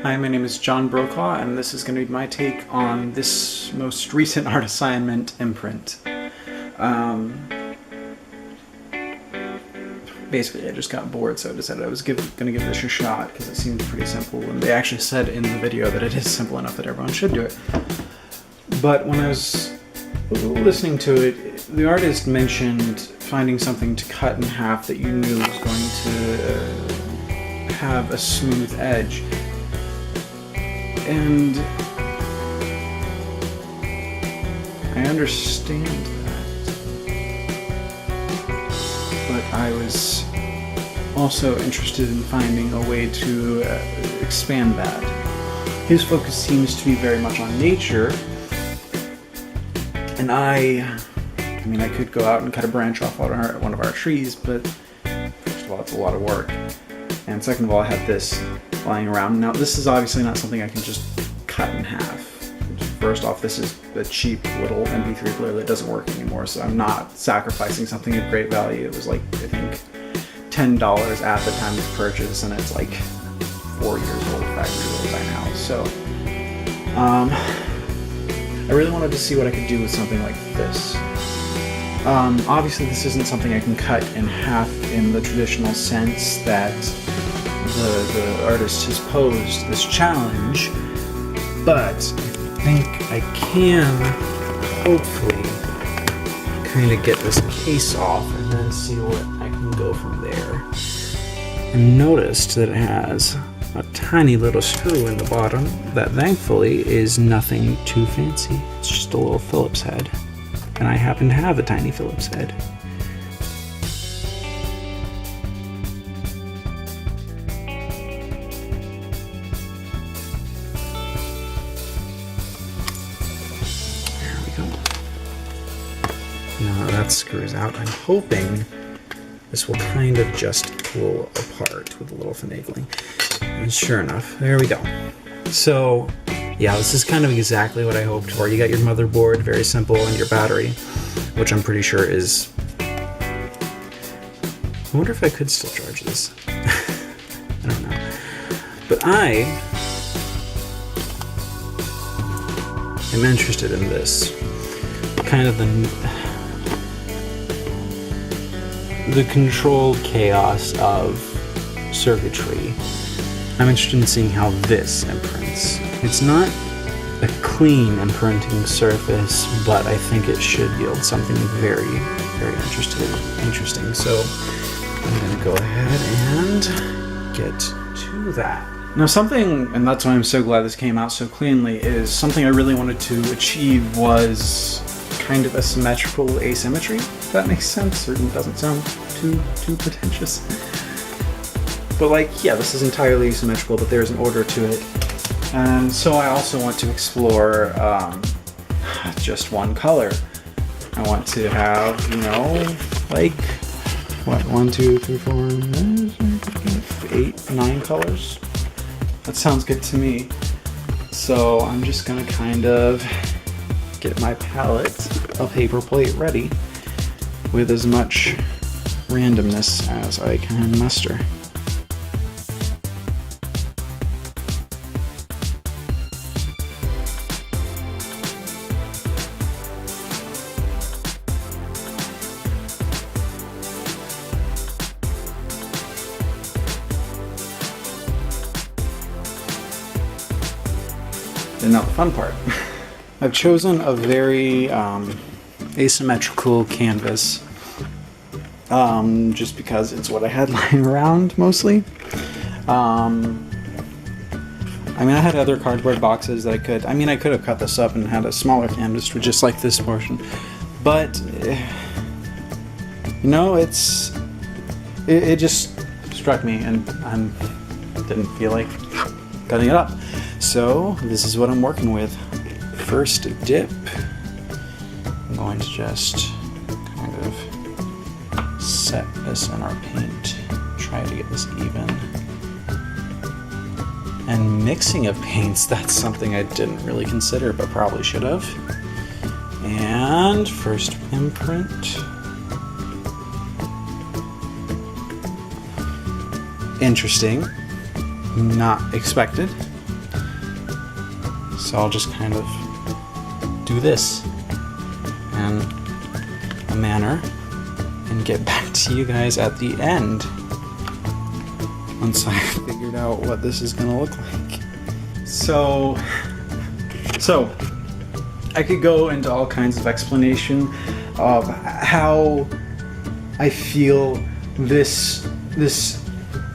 Hi, my name is John Brokaw, and this is going to be my take on this most recent art assignment, Imprint. Basically, I just got bored, so I decided I was going to give this a shot because it seemed pretty simple, and they actually said in the video that it is simple enough that everyone should do it. But when I was listening to it, the artist mentioned finding something to cut in half that you knew was going to have a smooth edge. And I understand that, but I was also interested in finding a way to expand that. His focus seems to be very much on nature, and I could go out and cut a branch off one of our trees, but first of all, it's a lot of work, and second of all, I have this lying around. Now, this is obviously not something I can just cut in half. First off, this is a cheap little MP3 player that doesn't work anymore, so I'm not sacrificing something of great value. It was like, I think, $10 at the time of purchase, and it's like 4 years old, 5 years old by now. So, I really wanted to see what I could do with something like this. Obviously, this isn't something I can cut in half in the traditional sense that the artist has posed this challenge, but I think I can hopefully kind of get this case off and then see what I can go from there. I noticed that it has a tiny little screw in the bottom that thankfully is nothing too fancy. It's just a little Phillips head, and I happen to have a tiny Phillips head. Now that screws out. I'm hoping this will kind of just pull apart with a little finagling. And sure enough, there we go. So, yeah, this is kind of exactly what I hoped for. You got your motherboard, very simple, and your battery, which I'm pretty sure is... I wonder if I could still charge this. I don't know. But I am interested in this. Kind of the controlled chaos of circuitry. I'm interested in seeing how this imprints. It's not a clean imprinting surface, but I think it should yield something very, very interesting. So I'm gonna go ahead and get to that. Now something, and that's why I'm so glad this came out so cleanly, is something I really wanted to achieve was kind of a symmetrical asymmetry, if that makes sense, or doesn't sound too pretentious. But like, yeah, this is entirely asymmetrical, but there's an order to it. And so I also want to explore just one color. I want to have, like, what, 1, 2, 3, 4, 8, 9 colors? That sounds good to me. So I'm just gonna kind of get my palette, a paper plate ready with as much randomness as I can muster. And now the fun part. I've chosen a very asymmetrical canvas just because it's what I had lying around mostly. I had other cardboard boxes that I could have cut this up and had a smaller canvas for just like this portion, but it just struck me and I didn't feel like cutting it up. So this is what I'm working with. First dip. I'm going to just kind of set this in our paint. Try to get this even. And mixing of paints, that's something I didn't really consider, but probably should have. And first imprint. Interesting. Not expected. So I'll just kind of do this in a manner and get back to you guys at the end once I figured out what this is gonna look like. So I could go into all kinds of explanation of how I feel this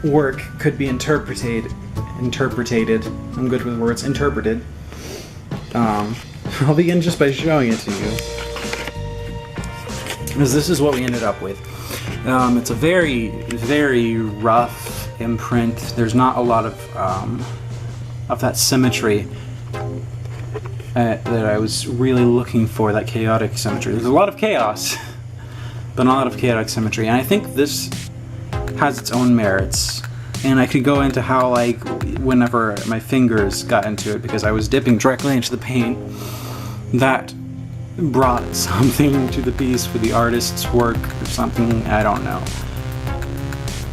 work could be interpreted. I'm good with words. Interpreted. I'll begin just by showing it to you, because this is what we ended up with. It's a very, very rough imprint. There's not a lot of that symmetry that I was really looking for, that chaotic symmetry. There's a lot of chaos, but not a lot of chaotic symmetry. And I think this has its own merits. And I could go into how, like, whenever my fingers got into it, because I was dipping directly into the paint, that brought something to the piece for the artist's work or something, I don't know.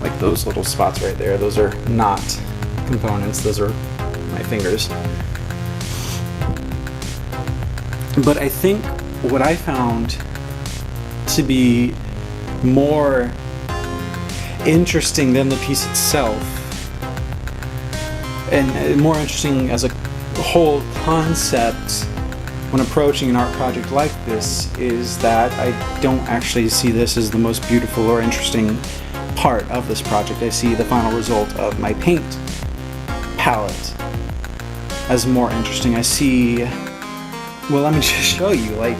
Like those little spots right there, those are not components, those are my fingers. But I think what I found to be more interesting than the piece itself, and more interesting as a whole concept when approaching an art project like this, is that I don't actually see this as the most beautiful or interesting part of this project. I see the final result of my paint palette as more interesting. I see, well, let me just show you, like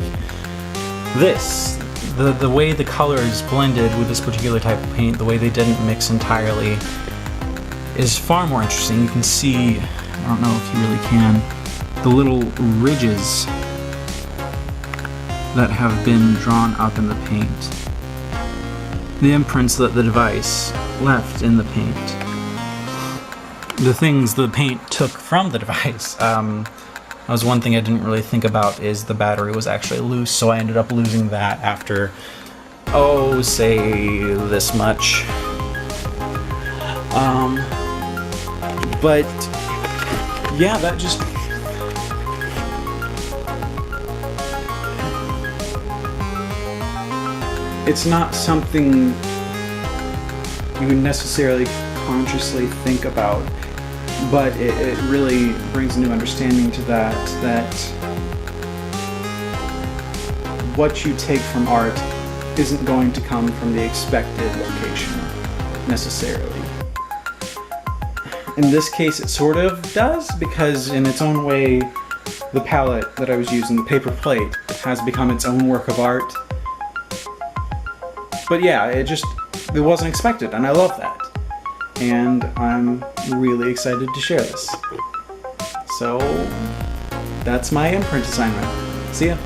this, the way the colors blended with this particular type of paint, the way they didn't mix entirely, is far more interesting. You can see, I don't know if you really can, the little ridges that have been drawn up in the paint, the imprints that the device left in the paint, the things the paint took from the device. That was one thing I didn't really think about, is the battery was actually loose, so I ended up losing that after, oh, say this much. But yeah, that just, it's not something you would necessarily consciously think about, but it really brings a new understanding to that what you take from art isn't going to come from the expected location, necessarily. In this case, it sort of does, because in its own way, the palette that I was using, the paper plate, has become its own work of art. But yeah, it wasn't expected, and I love that. And I'm really excited to share this. So, that's my imprint assignment. See ya.